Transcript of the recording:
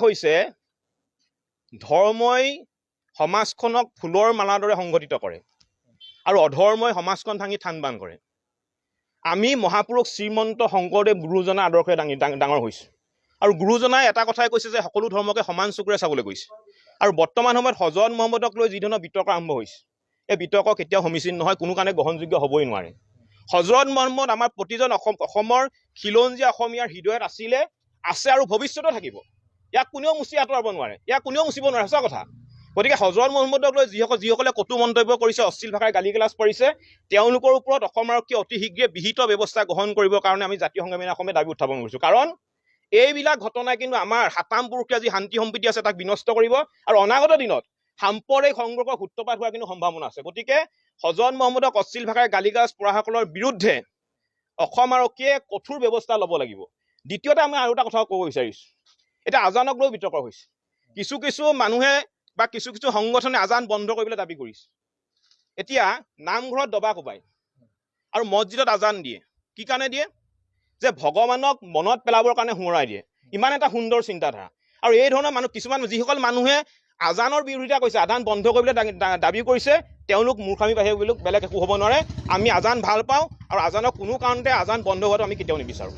হৈছে ধৰ্মই সমাজখনক ফুলৰ মালাৰ দৰে সংগঠিত কৰে আৰু অধৰ্মই সমাজখন ভাঙি থান বান কৰে। আমি মহাপুৰুষ শ্ৰীমন্ত শংকৰদেৱ গুৰুজনাৰ আদৰ্শৰে ডাঙৰ হৈছোঁ আৰু গুৰুজনাই এটা কথাই কৈছে যে সকলো ধৰ্মকে সমান চকুৰে চাবলৈ কৈছে। আৰু বৰ্তমান সময়ত হজৰত মহম্মদক লৈ যি ধৰণৰ বিতৰ্ক আৰম্ভ হৈছে, এই বিতৰ্ক কেতিয়াও সমীচীন নহয়, কোনো কাৰণে গ্ৰহণযোগ্য হ'বই নোৱাৰে। হজৰত মহম্মদ আমাৰ প্ৰতিজন অসমৰ খিলঞ্জীয়া অসমীয়াৰ হৃদয়ত আছে আৰু ভৱিষ্যতেও থাকিব। ইয়াক কোনেও মুচি আঁতৰাব নোৱাৰে, ইয়াক কোনেও মুচিব নোৱাৰে, সঁচা কথা। গতিকে হজৰত মহম্মদক লৈ যিসকলে কটু মন্তব্য কৰিছে, অশ্লীল ভাষাৰে গালি গালাজ পাৰিছে, তেওঁলোকৰ ওপৰত অসম আৰক্ষীয়ে অতি শীঘ্ৰে বিহিত ব্যৱস্থা গ্ৰহণ কৰিবৰ কাৰণে আমি জাতীয় সংগ্ৰামী অসমে দাবী উত্থাপন কৰিছোঁ। কাৰণ এইবিলাক ঘটনাই কিন্তু আমাৰ সাতাম পুৰুষীয়া যি শান্তি সম্প্ৰীতি আছে তাক বিনষ্ট কৰিব আৰু অনাগত দিনত সাম্প্ৰদায়িক সংঘৰ্ষৰ সূত্ৰপাত হোৱাৰ কিন্তু সম্ভাৱনা আছে। গতিকে হজৰত মহম্মদক অশ্লীল ভাষাৰে গালি গালাজ পৰাসকলৰ বিৰুদ্ধে অসম আৰক্ষীয়ে কঠোৰ ব্যৱস্থা ল'ব লাগিব। দ্বিতীয়তে আমি আৰু এটা কথা ক'ব বিচাৰিছোঁ, এতিয়া আজানক লৈ বিতৰ্ক হৈছে। কিছু মানুহে বা কিছু সংগঠনে আজান বন্ধ কৰিবলৈ দাবী কৰিছে। এতিয়া নামঘৰত দবা কোবাই আৰু মছজিদত আজান দিয়ে, কি কাৰণে দিয়ে? যে ভগৱানক মনত পেলাবৰ কাৰণে সোঁৱৰাই দিয়ে। ইমান এটা সুন্দৰ চিন্তাধাৰা। আৰু এই ধৰণৰ মানুহ কিছুমান যিসকল মানুহে আজানৰ বিৰোধিতা কৰিছে, আজান বন্ধ কৰিবলৈ দাবী কৰিছে, তেওঁলোক মূৰ্খামি বাহিৰে বেলেগ একো হ'ব নোৱাৰে। আমি আজান ভাল পাওঁ আৰু আজানক কোনো কাৰণতে আজান বন্ধ হোৱাটো আমি কেতিয়াও নিবিচাৰোঁ।